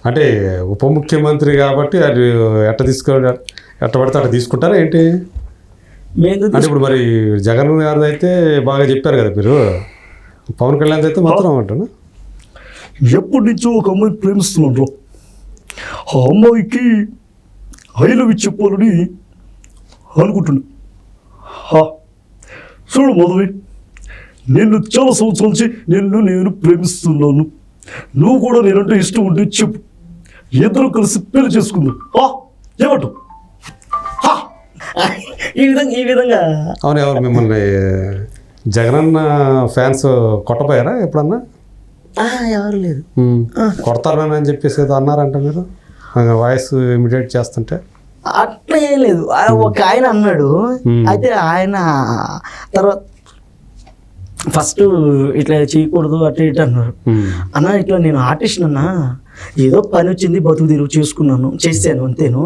అంటే ఉప ముఖ్యమంత్రి కాబట్టి అది ఎట్ట పడితే అట్లా తీసుకుంటారా ఏంటి? అంటే ఇప్పుడు మరి జగన్ గారిది అయితే బాగా చెప్పారు కదా మీరు, పవన్ కళ్యాణ్ అయితే మాత్రం అంటాను ఎప్పటి నుంచో ఒక అమ్మాయిని ప్రేమిస్తున్నాడు. ఆ అమ్మాయికి ఐలవి చెప్పాలని అనుకుంటున్నా. చూడు మధువి, నిన్ను చాలా సంవత్సరాల నుంచి నేను ప్రేమిస్తున్నాను. నువ్వు కూడా నేనంటే ఇష్టం ఉంటే చెప్పు, ఇద్దరు కలిసి పెళ్లి చేసుకుందాం. ఏమంటావు? ఈ విధంగా అవును. ఎవరు మిమ్మల్ని జగనన్న ఫ్యాన్స్ కొట్టపోయారా ఎప్పుడన్నా? ఎవరు లేదు. కొడతారని చెప్పేసి ఏదో అన్నారంట మీరు వాయిస్ ఇమిటేట్ చేస్తుంటే. అట్లా ఏం లేదు. ఒక ఆయన అన్నాడు. అయితే ఆయన తర్వాత ఫస్ట్ ఇట్లా చేయకూడదు అట్లా ఇట్లా అన్నారు. అన్న ఇట్లా నేను ఆర్టిస్ట్ అన్నా, ఏదో పని వచ్చింది బతుకు తిరుగు చేసుకున్నాను, చేశాను అంతేను.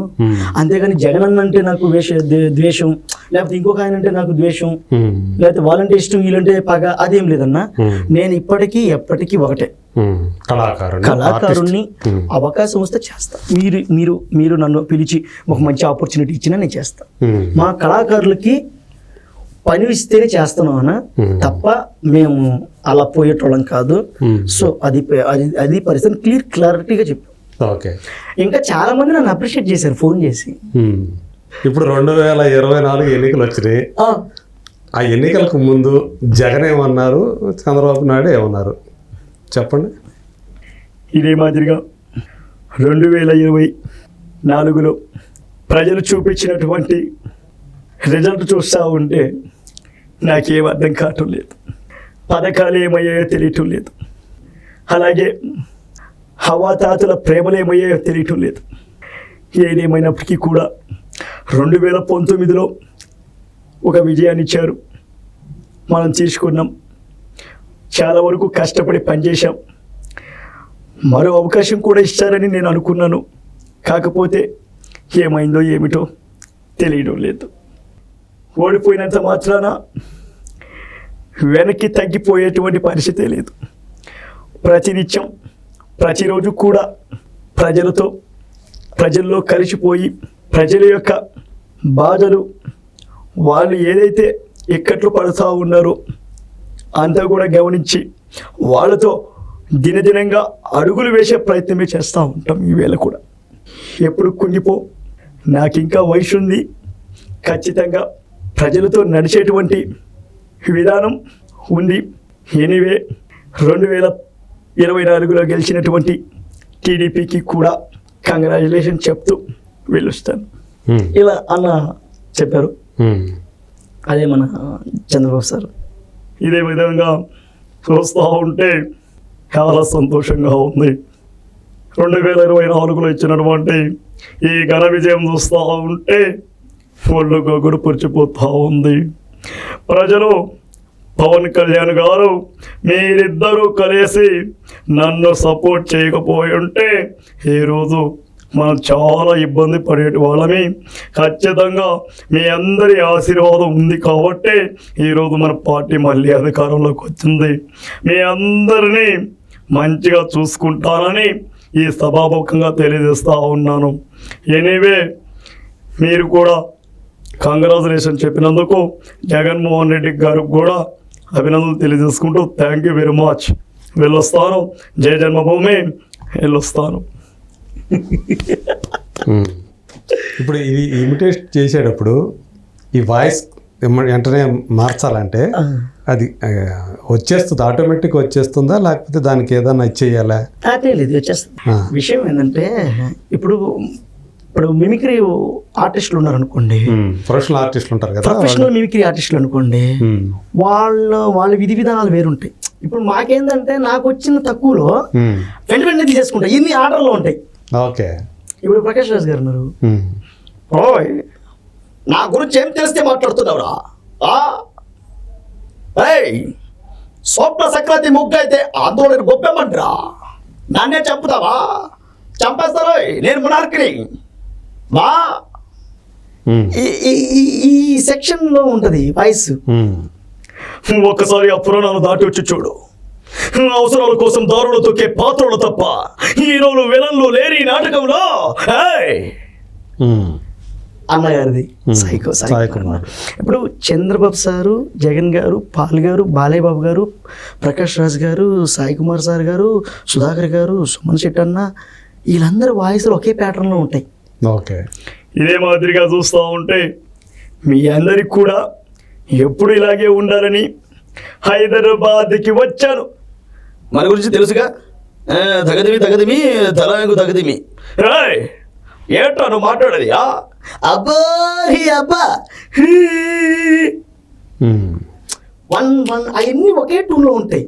అంతేగాని జగన్ అన్న అంటే నాకు ద్వేషం, లేకపోతే ఇంకొక ఆయన అంటే నాకు ద్వేషం, లేకపోతే వాళ్ళంటే ఇష్టం వీళ్ళంటే పగ, అదేం లేదన్నా. నేను ఇప్పటికీ ఎప్పటికీ ఒకటే, కళాకారుణ్ణి. అవకాశం వస్తే చేస్తా. మీరు నన్ను పిలిచి ఒక మంచి ఆపర్చునిటీ ఇచ్చినా నేను చేస్తా. మా కళాకారులకి పని ఇస్తేనే చేస్తున్నాం అన్న, తప్ప మేము అలా పోయేటోళ్ళం కాదు. సో అది పరిస్థితి క్లారిటీగా చెప్పాం. ఓకే. ఇంకా చాలా మంది నన్ను అప్రిషియేట్ చేశారు ఫోన్ చేసి. ఇప్పుడు 2024 ఎన్నికలు వచ్చినాయి. ఆ ఎన్నికలకు ముందు జగన్ ఏమన్నారు, చంద్రబాబు నాయుడు ఏమన్నారు చెప్పండి. ఇదే మాదిరిగా 2024లో ప్రజలు చూపించినటువంటి రిజల్ట్ చూస్తూ ఉంటే నాకేం అర్థం కావటం లేదు. పథకాలు ఏమయ్యాయో తెలియటం లేదు. అలాగే హవాతాతుల ప్రేమలు ఏమయ్యాయో తెలియటం లేదు. ఏదేమైనప్పటికీ కూడా 2019లో ఒక విజయాన్ని ఇచ్చారు, మనం తీసుకున్నాం. చాలా వరకు కష్టపడి పనిచేశాం. మరో అవకాశం కూడా ఇస్తారని నేను అనుకున్నాను. కాకపోతే ఏమైందో ఏమిటో తెలియడం లేదు. ఓడిపోయినంత మాత్రాన వెనక్కి తగ్గిపోయేటువంటి పరిస్థితే లేదు. ప్రతినిత్యం ప్రతిరోజు కూడా ప్రజల్లో కలిసిపోయి ప్రజల యొక్క బాధలు, వాళ్ళు ఏదైతే ఇక్కట్లు పడుతూ ఉన్నారో అంతా కూడా గమనించి వాళ్ళతో దినదినంగా అడుగులు వేసే ప్రయత్నమే చేస్తూ ఉంటాం. ఈవేళ కూడా ఎప్పుడు కుంగిపో, నాకు ఇంకా వయసు ఉంది, ఖచ్చితంగా ప్రజలతో నడిచేటువంటి విధానం ఉంది. ఎనీవే 2024లో గెలిచినటువంటి టీడీపీకి కూడా కంగ్రాచులేషన్ చెప్తూ వెళ్ళొస్తాను. ఇలా అన్న చెప్పారు. అదే మన చంద్రబాబు సార్. ఇదే విధంగా చూస్తూ ఉంటే చాలా సంతోషంగా ఉంది. 2024లో ఇచ్చినటువంటి ఈ ఘన విజయం చూస్తూ ఉంటే ఒళ్ళు గొగ్గుడు పురిచిపోతూ ఉంది. ప్రజలు పవన్ కళ్యాణ్ గారు మీరిద్దరూ కలిసి నన్ను సపోర్ట్ చేయకపోయి ఉంటే ఈరోజు మనం చాలా ఇబ్బంది పడే వాళ్ళమే. ఖచ్చితంగా మీ అందరి ఆశీర్వాదం ఉంది కాబట్టి ఈరోజు మన పార్టీ మళ్ళీ అధికారంలోకి వచ్చింది. మీ అందరినీ మంచిగా చూసుకుంటానని ఈ సభాముఖంగా తెలియజేస్తూ ఉన్నాను. ఎనీవే మీరు కూడా కంగ్రాచులేషన్ చెప్పినందుకు జగన్మోహన్ రెడ్డి గారికి కూడా అభినందనలు తెలియజేసుకుంటూ థ్యాంక్ యూ వెరీ మచ్. వెళ్ళొస్తాను. జయ జన్మభూమి. వెళ్ళొస్తాను. ఇప్పుడు ఇది ఇమిటేట్ చేసేటప్పుడు ఈ వాయిస్ వెంటనే మార్చాలంటే అది వచ్చేస్తుంది, ఆటోమేటిక్ వచ్చేస్తుందా, లేకపోతే దానికి ఏదైనా ఇచ్చేయాలా? అదే లేదు, వచ్చేస్తుంది. విషయం ఏంటంటే ఇప్పుడు మిమిక్రీ ఆర్టిస్టులు ఉన్నారు అనుకోండి, ప్రొఫెషనల్ ఆర్టిస్టులు ఉంటారు కదా, ప్రొఫెషనల్ మిమిక్రీ ఆర్టిస్టులు అనుకోండి, వాళ్ళ విధి విధానాలు వేరుంటాయి. ఇప్పుడు మాకేందంటే నాకు వచ్చిన తక్కువలో వెంటనే తీసేసుకుంటా, ఇన్ని ఆర్డర్లు ఉంటాయి. ఓకే. ఇప్పుడు ప్రకాష్ రాజ్ గారు ఉన్నారు, నా గురించి ఏం తెలిస్తే మాట్లాడుతున్నావురా, స్వప్న సక్రాతి ముగ్గు అయితే ఆందోళన గొప్పమంటరా, నాన్నే చంపుతావా, చంపేస్తారో, నేను మునార్కిని వా. ఈ సెక్షన్ లో ఉంటది వాయిస్. ఒక్కసారి ఆ పురాణాలు దాటి వచ్చి చూడు. అవసరాల కోసం దారులు తొక్కే పాత్రలు తప్ప హీరోలు విలన్లు లేని ఈ నాటకంలో ఏయ్! అన్నగారిది సైకో సాయి సాయి కుమార్. ఇప్పుడు చంద్రబాబు సారు, జగన్ గారు, పాల్ గారు, బాలయ్య బాబు గారు, ప్రకాష్ రాజ్ గారు, సాయి కుమార్ సార్ గారు, సుధాకర్ గారు, సుమన్ శెట్టి అన్న, వీళ్ళందరూ వాయిస్లు ఒకే ప్యాటర్న్లో ఉంటాయి. ఓకే. ఇదే మాదిరిగా చూస్తూ ఉంటే మీ అందరికి కూడా ఎప్పుడు ఇలాగే ఉండాలని హైదరాబాద్కి వచ్చాను. మన గురించి తెలుసుగా, తగదిమి తగదిమి తలాంగు తగదిమి. ఏయ్! ఏంట్రా నువ్వు మాట్లాడేది? అబ్బా అబ్బా వన్ అవన్నీ ఒకే టూన్లో ఉంటాయి.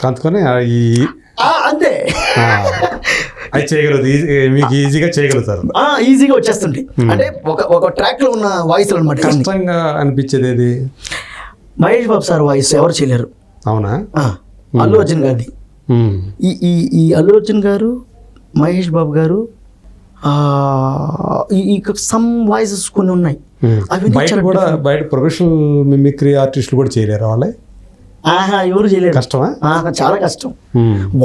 అందుకని ఈ అంతే అది చేయగలదు, మీకు ఈజీగా చేయగలుగుతారు. ఈజీగా వచ్చేస్తుంటాయి. అంటే ఒక ట్రాక్లో ఉన్న వాయిస్లు అనమాట. కష్టంగా అనిపించేది ఏది? మహేష్ బాబు సార్ వాయిస్ ఎవరు చేయలేరు. అవునా? అల్లు అర్జున్ గారిది. ఈ అల్లు అర్జున్ గారు, మహేష్ బాబు గారు, ఈ సమ్ వాయిసెస్ కొన్ని ఉన్నాయి. బయట ప్రొఫెషనల్ మిమిక్రీ ఆర్టిస్టులు కూడా చేయలేరు వాళ్ళే. ఎవరు చేయలేరు. కష్టమా? చాలా కష్టం.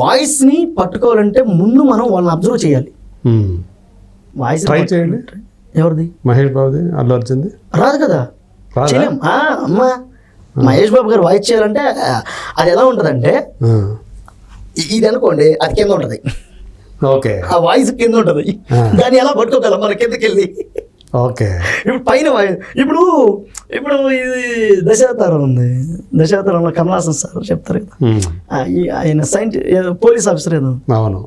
వాయిస్ ని పట్టుకోవాలంటే ముందు మనం వాళ్ళని అబ్జర్వ్ చేయాలి. వాయిస్ ట్రై చేయండి. ఎవరిది? మహేష్ బాబుది, అల్లు అర్జున్ది రాదు కదా. చేయలేం. అమ్మా మహేష్ బాబు గారు వాయిస్ చేయాలంటే అది ఎలా ఉంటదంటే, ఇది అనుకోండి, అది కింద ఉంటది. ఓకే. ఆ వాయిస్ కింద ఉంటది. దాన్ని ఎలా పట్టుకోగలం మన కిందకి వెళ్ళి? ఓకే. ఇప్పుడు పైన వాయిస్ ఇప్పుడు ఇది దశావతారం ఉంది. దశావతారంలో కమలాసన్ సార్ చెప్తారు కదా, ఆయన పోలీస్ ఆఫీసర్ ఏదో. అవును.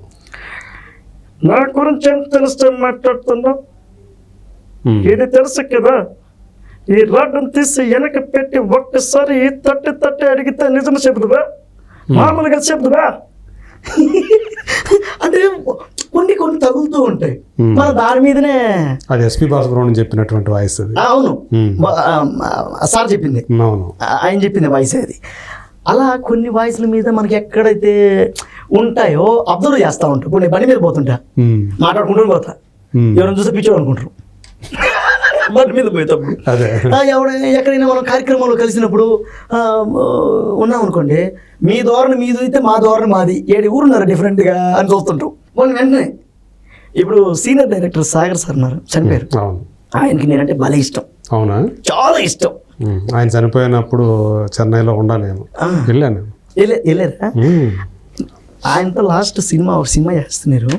నా గురించి ఎంత తెలుసు మాట్లాడుతున్నా, ఇది తెలుసు కదా, ఈ రాడ్డం తీసి వెనక పెట్టి ఒక్కసారి తట్టి అడిగితే నిజం చెబుతువా, మామూలుగా చెబుతువా? అంటే కొన్ని తగులుతూ ఉంటాయి. మన దాని మీదనే. అది ఎస్పీ బాలసుబ్రహ్మణ్యం చెప్పినటువంటి వాయిస్ అది. అవును, సార్ చెప్పింది. అవును, ఆయన చెప్పింది వాయిస్ అది. అలా కొన్ని వాయిస్ల మీద మనకి ఎక్కడైతే ఉంటాయో అబ్జర్వ్ చేస్తూ ఉంటాం. ఇప్పుడు నేను బండి మీద పోతుంటా, మాట్లాడుకుంటూ పోతా, ఎవరైనా చూస్తే పిచ్చోడు అనుకుంటారు. బండి మీద పోయేటప్పుడు ఎక్కడైనా మనం కార్యక్రమంలో కలిసినప్పుడు ఉన్నాం అనుకోండి, మీ ధోరణి మీది అయితే మా ధోరణి మాది, 7 ఊరున్నారు డిఫరెంట్గా అని చూస్తుంటాం. వాళ్ళు వెంటనే ఇప్పుడు సీనియర్ డైరెక్టర్ సాగర్ సార్ ఉన్నారు, చనిపోయారు. ఆయనకి నేనంటే భలే ఇష్టం. అవునా? చాలా ఇష్టం. ఆయన చనిపోయినప్పుడు చెన్నైలో ఉండా, నేను వెళ్ళాను. వెళ్ళారా? ఆయనతో లాస్ట్ సినిమా చేస్తున్నారు.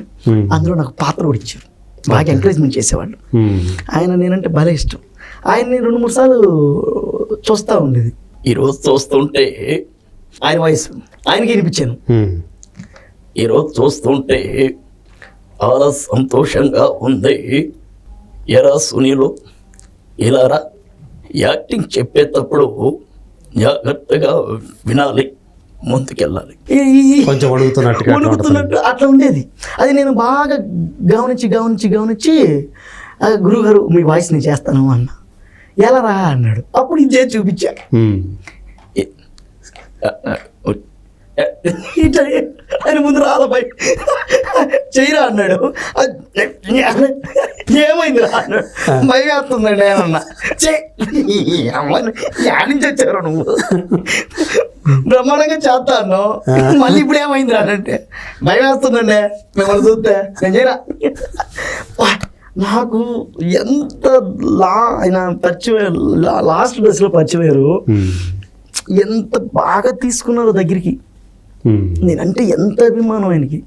అందులో నాకు పాత్ర కూడా ఇచ్చారు. బాగా ఎంకరేజ్మెంట్ చేసేవాళ్ళు. ఆయన నేనంటే భలే ఇష్టం. ఆయన్ని 2-3 సార్లు చూస్తూ ఉండేది. ఈరోజు చూస్తుంటే ఆయన వయసు ఆయనకి వినిపించాను. ఈరోజు చూస్తుంటే చాలా సంతోషంగా ఉంది. ఎరా సునీలు, ఇలారా, యాక్టింగ్ చెప్పేటప్పుడు జాగ్రత్తగా వినాలి, ముందుకెళ్ళాలి. కొంచెం వణుకుతున్నట్టు అట్లా ఉండేది. అది నేను బాగా గమనించి గురువుగారు మీ వాయిస్ నేను చేస్తాను అన్న. ఎలా రా అన్నాడు. అప్పుడు ఇది చేసి చూపించా. ఆయన ముందు రాలపై చెయ్యరా అన్నాడు. ఏమైంది రా అన్నాడు. భయం వేస్తుందండి నేనన్నా. యాడ్ నుంచి వచ్చారు నువ్వు, బ్రహ్మాండంగా చేస్తా అన్నావు, మళ్ళీ ఇప్పుడు ఏమైంది రా అంటే భయం వేస్తుందండి మిమ్మల్ని చూస్తే నేను చేయరా. నాకు ఎంత ఆయన పరిచయం, లాస్ట్ డేస్లో పరిచయమయ్యారు, ఎంత బాగా తీసుకున్నారో దగ్గరికి. నేనంటే ఎంత అభిమానం ఆయనకి.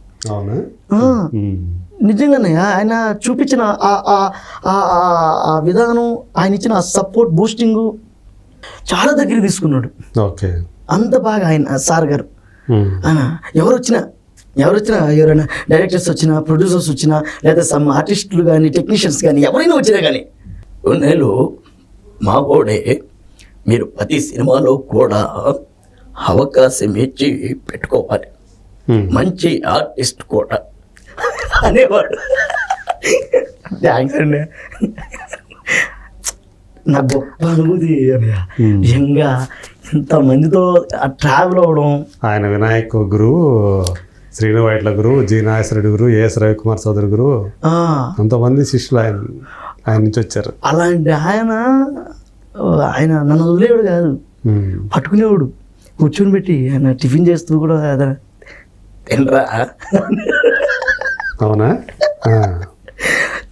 నిజంగానే ఆయన చూపించిన ఆ విధానం, ఆయన ఇచ్చిన ఆ సపోర్ట్, బూస్టింగ్ చాలా దగ్గర తీసుకున్నాడు. అంత బాగా ఆయన సార్ గారు. ఎవరైనా డైరెక్టర్స్ వచ్చినా, ప్రొడ్యూసర్స్ వచ్చినా, లేదా సమ్ ఆర్టిస్టులు కానీ, టెక్నీషియన్స్ కానీ ఎవరైనా వచ్చినా కానీ, నేను మా ఓడే మీరు ప్రతి సినిమాలో కూడా అవకాశం ఇచ్చి పెట్టుకోవాలి, మంచి ఆర్టిస్ట్ కూడా అనేవాడు. థ్యాంక్స్ అండి. నా గొప్ప అనుభూతి నిజంగా ఇంతమందితో ట్రావెల్ అవ్వడం. ఆయన వినాయక్ గురువు, శ్రీను వైట్ల గురువు, జి నాగేశ్వరరెడ్డి గురువు, ఏఎస్ రవికుమార్ చౌదరి గురువు, అంతమంది శిష్యులు ఆయన నుంచి వచ్చారు. అలాంటి ఆయన నన్ను వదిలేవాడు కాదు, పట్టుకునేవాడు. కూర్చొని పెట్టి ఆయన టిఫిన్ చేస్తూ కూడా అదే తినరా అవునా?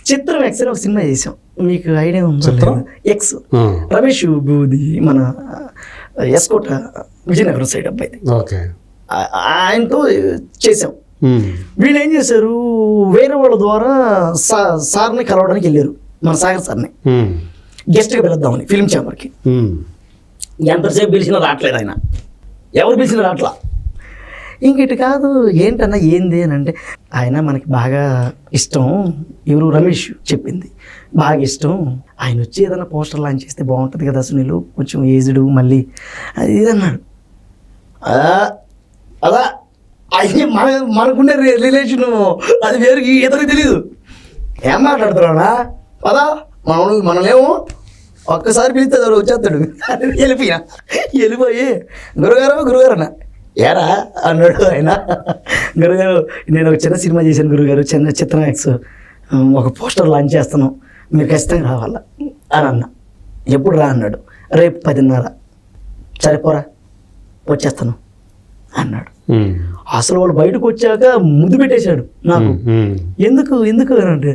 చిత్రం ఎక్స్ అని ఒక సినిమా చేసాం, మీకు ఐడియా ఉందా? చిత్రం? ఎక్స్ రమేష్ బూది మన ఎస్కోట విజయనగరం సైడ్ అబ్బాయి, ఓకే. ఆయనతో చేసాం. వీళ్ళు ఏం చేశారు, వేరే వాళ్ళ ద్వారా సార్ని కలవడానికి వెళ్ళారు, మన సాగర్ సార్ని గెస్ట్గా పిలుద్దామని ఫిల్మ్ ఛాంబర్కి. ఎంతసేపు పిలిచినా రావట్లేదు ఆయన, ఎవరు పిలిచినా రావట్లా. ఇంక ఇటు కాదు, ఏంటన్నా ఏంది అని అంటే, ఆయన మనకి బాగా ఇష్టం, ఎవరు రమేష్ చెప్పింది, బాగా ఇష్టం, ఆయన వచ్చి ఏదైనా పోస్టర్ లాంచ్ చేస్తే బాగుంటుంది కదా సునీల్, కొంచెం ఏజ్డ్ మళ్ళీ అది ఇది అన్నాడు. అదా అది మనకుండే రిలేషన్ అది వేరు, ఇతనికి తెలీదు. ఏం మాట్లాడుతున్నాడా పదా, మనలేమో ఒక్కసారి పిలిస్తే వచ్చేస్తాడు. వెళ్ళిపోయి గురుగారు అన్న, ఏరా అన్నాడు ఆయన. గురుగారు నేను ఒక చిన్న సినిమా చేశాను గురుగారు, చిన్న చిత్రం ఎక్స్, ఒక పోస్టర్ లాంచ్ చేస్తాను, మీరు ఖచ్చితంగా రావాలా అని అన్న. ఎప్పుడు రా అన్నాడు, రేపు 10:30. సరే పోరా వచ్చేస్తాను అన్నాడు. అసలు వాడు బయటకు వచ్చాక ముద్దు పెట్టేశాడు నాకు. ఎందుకు అని అంటే,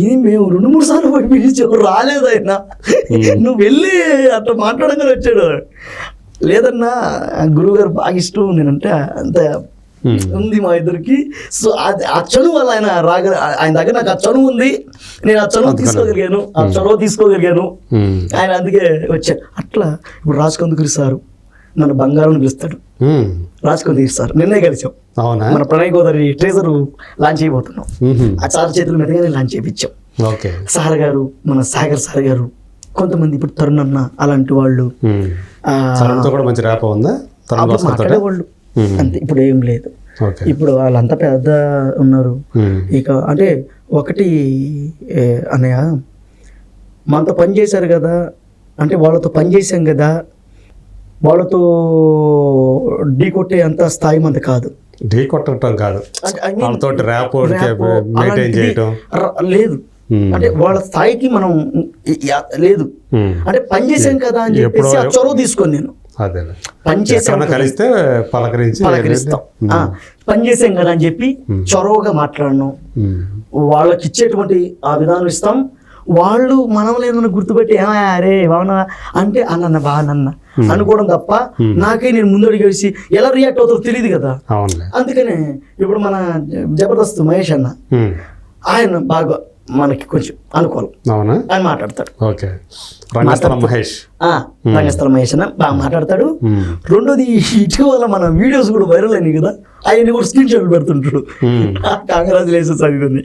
ఇది మేము 2-3 సార్లు బయట పిలిచావు రాలేదు ఆయన, నువ్వు వెళ్ళి అట్లా మాట్లాడగానే వచ్చాడు. లేదన్నా గురువుగారు బాగా ఇష్టం నేనంటే అంత ఉంది మా ఇద్దరికి. సో ఆ చనువు వల్ల ఆయన ఆయన దగ్గర నాకు ఆ చనువు ఉంది, నేను ఆ చనువు తీసుకోగలిగాను, ఆ చొరవ తీసుకోగలిగాను. ఆయన అందుకే వచ్చాడు. అట్లా ఇప్పుడు రాజకందుకూరి సారు నన్ను బంగారం పిలుస్తాడు, రాజకందుకూరి సార్ నిన్నే కలిసాం, మన ప్రణయ్ గోదావరి ట్రేజర్ లాంచ్ అయిపోతున్నాం, ఆ సార్ చేతుల మీదగానే లాంచ్ చేయించాం. సార్ గారు, మన సాగర్ సార్ గారు, కొంతమంది ఇప్పుడు తరుణ్ అన్న అలాంటి వాళ్ళు మంచి ర్యాప్ ఉందా మాట్లాడేవాళ్ళు అంతే. ఇప్పుడు ఏం లేదు, ఇప్పుడు వాళ్ళంతా పెద్ద ఉన్నారు. ఇక అంటే ఒకటి అన్నయ్య, మనతో పని చేశారు కదా, అంటే వాళ్ళతో పని చేశాం కదా, వాళ్ళతో ఢీ కొట్టే అంత స్థాయి మంది కాదు. ఢీ కొట్టడం కాదు, వాళ్ళతో ర్యాప్ మెయింటైన్ చేయడం లేదు. అంటే వాళ్ళ స్థాయికి మనం లేదు, అంటే పని చేసాం కదా అని చెప్పేసి ఆ చొరవ తీసుకొని నేను పని చేసాం కలిస్తే పలకరిస్తాం, పని చేసాం కదా అని చెప్పి చొరవగా మాట్లాడను, వాళ్ళకి ఇచ్చేటువంటి ఆ విధానం ఇస్తాం. వాళ్ళు మనం ఏదైనా గుర్తుపెట్టి అరే బాగున్నా అంటే అన్న బాగానన్న అనుకోవడం తప్ప, నాకే నేను ముందడి కలిసి ఎలా రియాక్ట్ అవుతారో తెలియదు కదా. అందుకనే ఇప్పుడు మన జబర్దస్త్ మహేష్ అన్న, ఆయన బాగా మనకి కొంచెం అనుకూలం అని మాట్లాడతాడు. రంగస్థలం మహేష్ అన్న బాగా మాట్లాడతాడు. రెండోది ఇటీవల మన వీడియోస్ కూడా వైరల్ అయినాయి కదా, అవన్నీ కూడా స్క్రీన్ షాట్లు పెడుతుంటాడు, కంగ్రాచులేషన్స్ అది.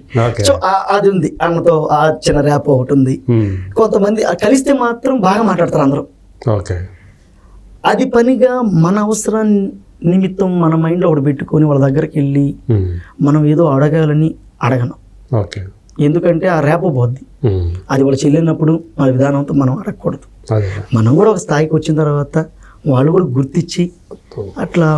సో అది ఉంది, అన్నతో ఆ చిన్న ర్యాప్ ఒకటి ఉంది. కొంతమంది కలిస్తే మాత్రం బాగా మాట్లాడతారు అందరూ. అది పనిగా మన అవసరం నిమిత్తం మన మైండ్లో ఒకటి పెట్టుకొని వాళ్ళ దగ్గరికి వెళ్ళి మనం ఏదో అడగాలని అడగను. ఎందుకంటే ఆ ర్యాప్ పోద్ది, అది వాళ్ళు చెల్లినప్పుడు ఆ విధానంతో మనం అడగకూడదు. మనం కూడా ఒక స్థాయికి వచ్చిన తర్వాత వాళ్ళు కూడా గుర్తించి అట్లా